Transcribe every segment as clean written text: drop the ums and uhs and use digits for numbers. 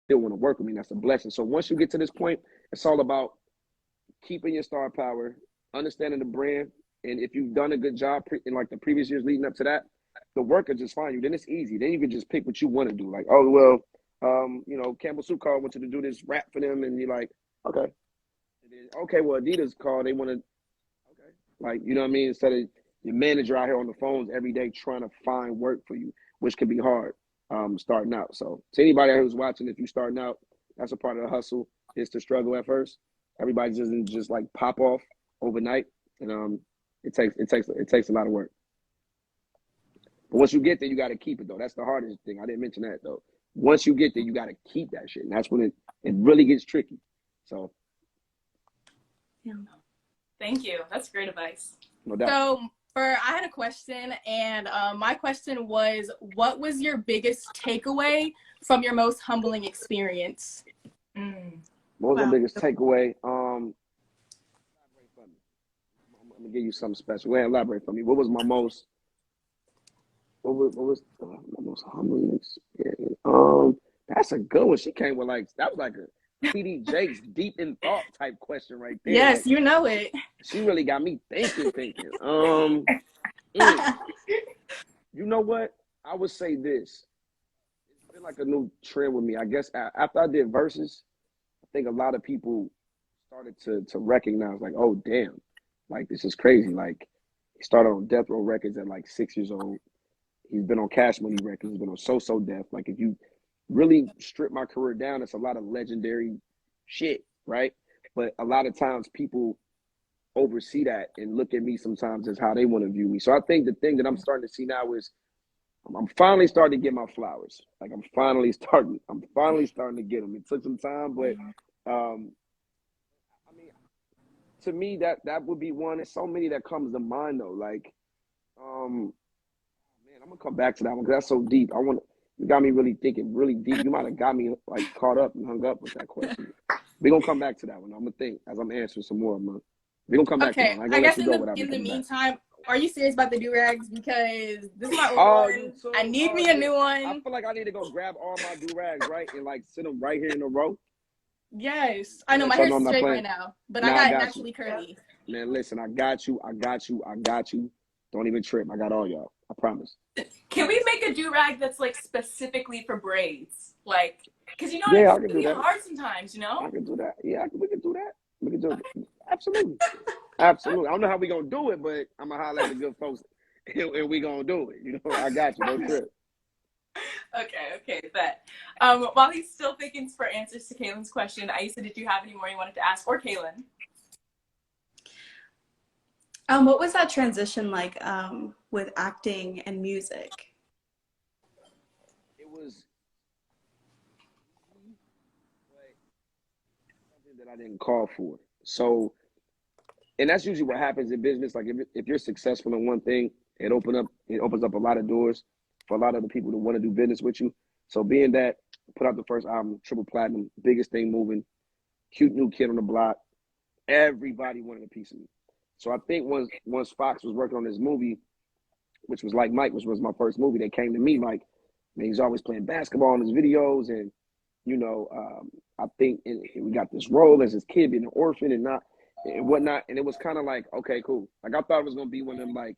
still want to work with me. And that's a blessing. So once you get to this point, it's all about keeping your star power, understanding the brand, and if you've done a good job in like the previous years leading up to that, the work will just find you. Then it's easy. Then you can just pick what you want to do. Like, oh well, Campbell Soup called, want you to do this rap for them, and you're like, okay. And then, okay, well, Adidas called, they want to, okay, like, you know what I mean? Instead of your manager out here on the phones every day trying to find work for you, which can be hard starting out. So to anybody who's watching, if you're starting out, that's a part of the hustle, is to struggle at first. Everybody doesn't just like pop off overnight, and it takes a lot of work. But once you get there, you got to keep it though. That's the hardest thing. I didn't mention that though. Once you get there, you got to keep that shit, and that's when it really gets tricky. So, yeah. Thank you. That's great advice. No doubt. So, I had a question, and my question was, what was your biggest takeaway from your most humbling experience? What was the biggest takeaway? I'm gonna give you something special. Elaborate for me. What was my most? What was my most humbling experience? That's a good one. She came with that was like a TD Jakes deep in thought type question right there. Yes, like, you know it. She really got me thinking. You know what? I would say this. It's been like a new trend with me. I guess after I did Versus, I think a lot of people started to recognize, like, oh damn, like this is crazy. Like, he started on Death Row Records at like 6 years old. He's been on Cash Money Records. He's been on So Def. Like, if you really strip my career down, it's a lot of legendary shit, right? But a lot of times people oversee that and look at me sometimes as how they want to view me. So I think the thing that I'm starting to see now is I'm finally starting to get my flowers. Like, I'm finally starting to get them. It took some time, but I mean, to me, that would be one. There's so many that comes to mind though. Like, man, I'm gonna come back to that one because that's so deep. You got me really thinking really deep. You might have got me like caught up and hung up with that question. We're gonna come back to that one. I'm gonna think as I'm answering some more, man. We're gonna come back to that one. I guess in the meantime, are you serious about the do-rags? Because this is my old one. I need me a new one. I feel like I need to go grab all my do-rags, right? And like sit them right here in a row. Yes. I know my hair's straight right now, but I got naturally curly. Man, listen, I got you. Don't even trip. I got all y'all. I promise. Can we make a do-rag that's like specifically for braids? Like, because it can be hard sometimes, I can do that. Yeah, we can do that. We can do it. Absolutely. Absolutely. I don't know how we gonna do it, but I'm gonna holler at the good folks and we gonna do it. I got you. No trip. Okay, bet. While he's still thinking for answers to Kaylin's question, Aissa, did you have any more you wanted to ask? Or Kaylin? What was that transition like with acting and music? It was something that I didn't call for. So, and that's usually what happens in business. Like, if you're successful in one thing, it opens up a lot of doors for a lot of the people that want to do business with you. So being that, put out the first album, triple platinum, biggest thing moving, cute new kid on the block, everybody wanted a piece of me. So I think once Fox was working on this movie, which was Like Mike, which was my first movie, they came to me like, man, he's always playing basketball in his videos, and I think we got this role as his kid being an orphan and whatnot, and it was kind of like, okay, cool. Like, I thought it was gonna be one of them like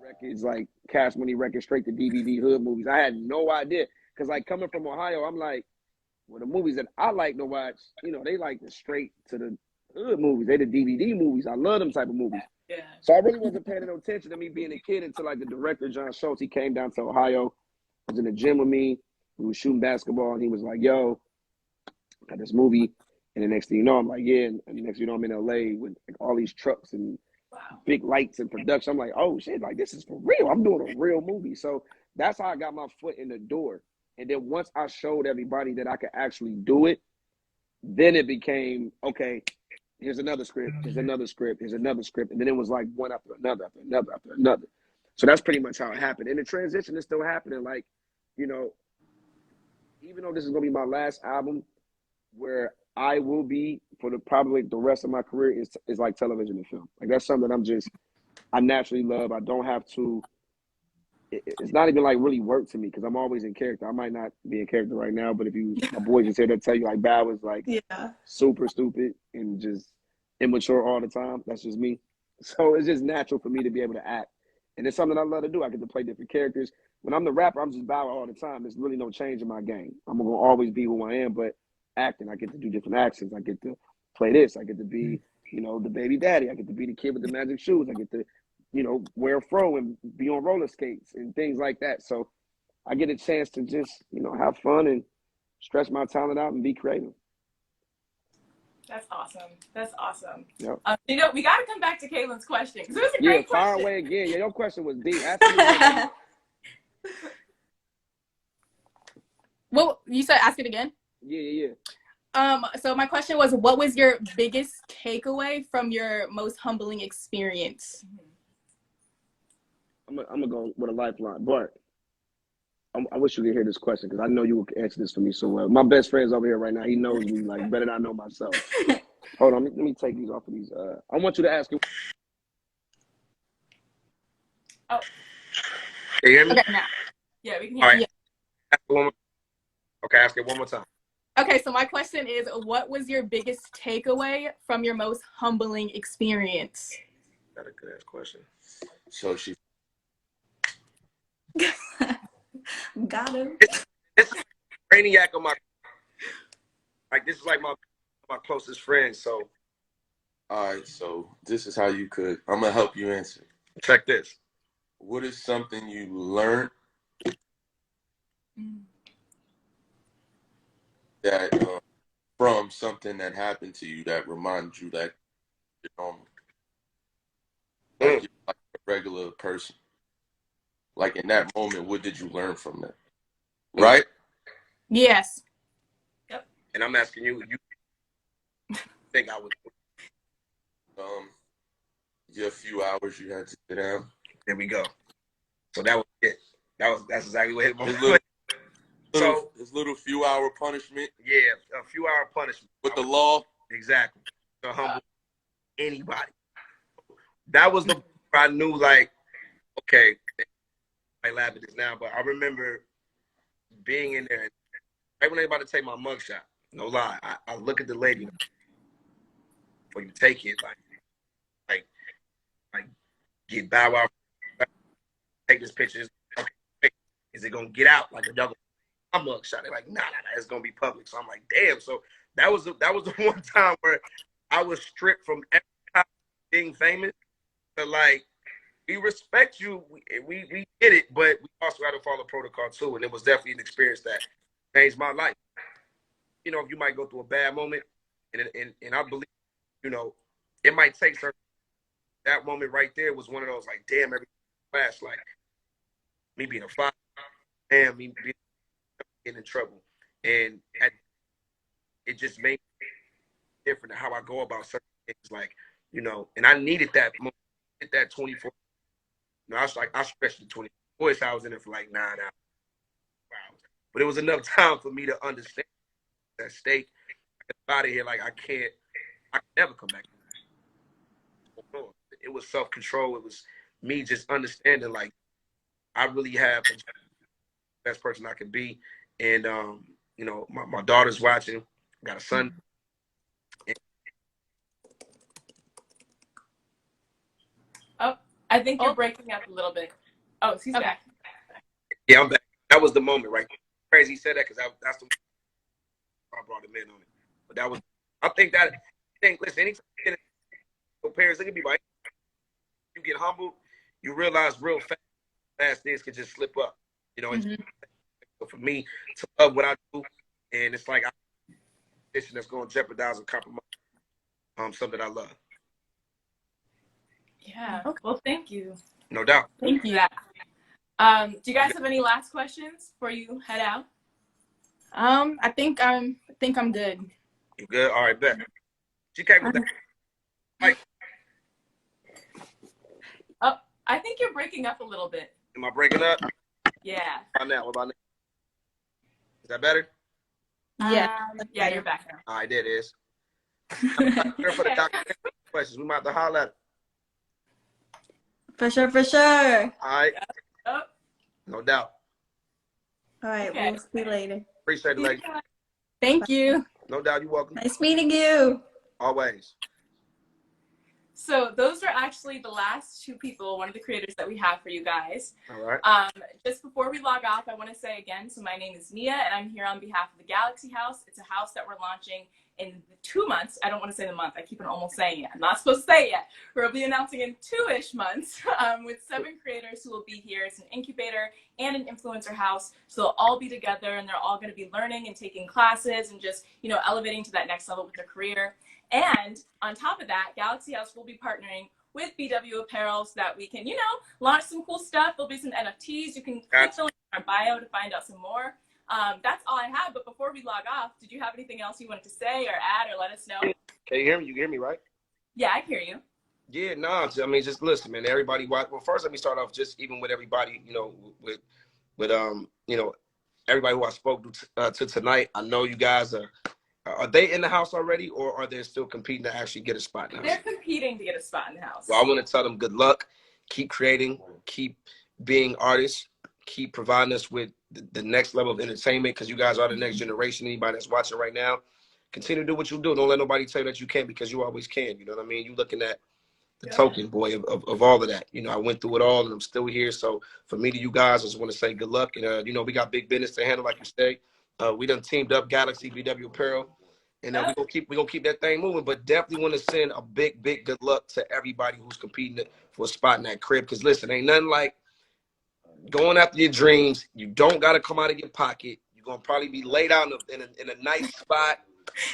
records, like Cash Money Records, straight to DVD hood movies. I had no idea, because like coming from Ohio, I'm like, well, the movies that I like to watch, they like the straight to the hood movies. They the DVD movies. I love them type of movies. Yeah. So I really wasn't paying no attention to me being a kid until like the director, John Schultz, he came down to Ohio, was in the gym with me. We was shooting basketball, and he was like, yo, got this movie. And the next thing you know, I'm like, yeah. And the next thing you know, I'm in LA with like all these trucks and big lights and production. I'm like, oh shit, like this is for real. I'm doing a real movie. So that's how I got my foot in the door. And then once I showed everybody that I could actually do it, then it became, okay, here's another script, here's another script, here's another script. And then it was like one after another, after another, after another. So that's pretty much how it happened. And the transition is still happening. Like, even though this is going to be my last album, where I will be for probably the rest of my career is like television and film. Like, that's something I naturally love. I don't have to, it's not even like really work to me because I'm always in character. I might not be in character right now, but if you, my boys just here to tell you like Bow was like Yeah. super stupid and just immature all the time. That's just me. So it's just natural for me to be able to act. And it's something I love to do. I get to play different characters. When I'm the rapper, I'm just Bow all the time. There's really no change in my game. I'm gonna always be who I am, but acting, I get to do different accents. I get to play this. I get to be, you know, the baby daddy. I get to be the kid with the magic shoes. I get to, you know, wear a fro and be on roller skates and things like that. So I get a chance to just, you know, have fun and stretch my talent out and be creative. That's awesome. That's awesome. Yep. You know, we got to come back to Kaylin's question because it was a great question. Fire away again. Yeah, your question was deep. Ask me again. Well, you said ask it again? Yeah. So my question was, what was your biggest takeaway from your most humbling experience? I'm gonna go with a lifeline, but I wish you could hear this question because I know you will answer this for me so well. My best friend's over here right now. He knows me like better than I know myself. Hold on, let me take these off of these. I want you to ask him. Oh. Can you hear me? Okay, now. Yeah, we can All hear right. you. Okay, ask it one more time. Okay, so my question is, what was your biggest takeaway from your most humbling experience? That's a good ass question. So she Got him. this is Brainiac of my this is like my closest friend. So all right, so this is how you could. I'm gonna help you answer. check this. What is something you learned that from something that happened to you that reminds you that you're normal, like you're like a regular person? Like in that moment, what did you learn from that? Right? Yes. And I'm asking you, you think I would Your few hours you had to sit down. there we go. So that was it. That's exactly what it His was. his little few hour punishment Yeah, a few hour punishment. with the law. Exactly. To humble anybody. That was the I knew like, okay, I laugh at this now, but I remember being in there right when they about to take my mugshot. No lie. I look at the lady before you take it, like get Bow Wow, take this picture. Okay, is it gonna get out like a double? My mugshot. They're like, nah, it's gonna be public. So I'm like, damn. So that was the one time where I was stripped from every time being famous. To like, we respect you, we get it, but we also got to follow protocol too. And it was definitely an experience that changed my life. You know, if you might go through a bad moment, and I believe, you know, it might take certain. That moment right there was one of those like, damn, every flash, like me being a father, damn, me being getting in trouble, and it just made me different in how I go about certain things, like, you know, and I needed that moment, that 24. You know, I stretched the 24 hours. I was in it for like 9 hours. Wow. But it was enough time for me to understand that stake. I got out of here like I can never come back. It was self-control. It was me just understanding like I really have the best person I could be. And you know, my daughter's watching, got a son. Oh, I think you're breaking up a little bit. Oh, he's back. Yeah, I'm back. That was the moment, right? Crazy he said that because that's the I brought him in on it. But that was, I think, listen, anytime you get your parents, they can be like, you get humbled, you realize real fast things can just slip up. You know, so for me to love what I do, and it's like that's going to jeopardize and compromise something I love. Yeah. Well, thank you. No doubt. Thank you. Do you guys have any last questions before you head out? I think I'm good. You good? All right, bet. She came with that. Like, oh, I think you're breaking up a little bit. am I breaking up? Yeah. What about now? Is that better? Yeah. Yeah, you're back now. All right, there it is. I'm here for the documentary questions. We might have to holler at her. For sure. All right. Oh, No doubt. All right, Okay. we'll see you later. Appreciate it, lady. Thank you. No doubt. You're welcome. Nice meeting you. Always. So those are actually the last two people, one of the creators that we have for you guys. All right. Just before we log off, I want to say again, so my name is Nia, and I'm here on behalf of the Galaxy House. It's a house that we're launching in 2 months. I don't want to say the month. I keep on almost saying it. I'm not supposed to say it yet. We'll be announcing in 2-ish months with 7 creators who will be here. It's an incubator and an influencer house. So they'll all be together, and they're all going to be learning and taking classes and just, you know, elevating to that next level with their career. And on top of that, Galaxy House will be partnering with BW Apparel so that we can, you know, launch some cool stuff. There'll be some NFTs. You can click the link in our bio to find out some more. That's all I have. But before we log off, did you have anything else you wanted to say or add or let us know? Can you hear me? You hear me, right? Yeah, I hear you. Yeah, no. I mean, just listen, man. Everybody, well, first let me start off just even with everybody, you know, with you know, everybody who I spoke to tonight. I know you guys are they in the house already, or are they still competing to actually get a spot now? They're competing to get a spot in the house. Well, I want to tell them good luck. Keep creating. Keep being artists. Keep providing us with the next level of entertainment, because you guys are the next generation. Anybody that's watching right now, continue to do what you do. Don't let nobody tell you that you can't, because you always can. You know what I mean? You looking at the token, boy, of all of that. You know, I went through it all, and I'm still here. So for me to you guys, I just want to say good luck. And, you know, we got big business to handle, like you say. We done teamed up, Galaxy, BW Apparel. And we're gonna keep that thing moving, but definitely want to send a big good luck to everybody who's competing for a spot in that crib. Because listen, ain't nothing like going after your dreams. You don't gotta come out of your pocket. You're gonna probably be laid out in a nice spot,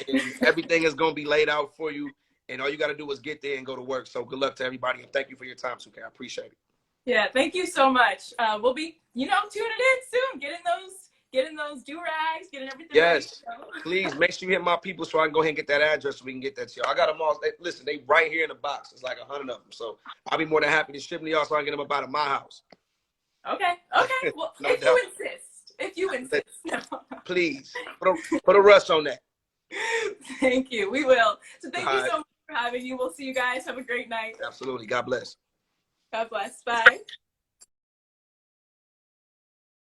and everything is gonna be laid out for you. And all you gotta do is get there and go to work. So good luck to everybody, and thank you for your time, Suke. I appreciate it. Yeah, thank you so much. We'll be, you know, tuning in soon, getting those do-rags, getting everything Yes, ready. please make sure you hit my people so I can go ahead and get that address so we can get that to y'all. I got them all. Listen, they right here in the box. It's like 100 of them. So I'll be more than happy to ship them to y'all so I can get them up out of my house. Okay. Well, No if doubt. you insist. No. Please put a rush on that. Thank you. We will. So thank All you right. so much for having you. We'll see you guys. Have a great night. Absolutely. God bless. God bless. Bye.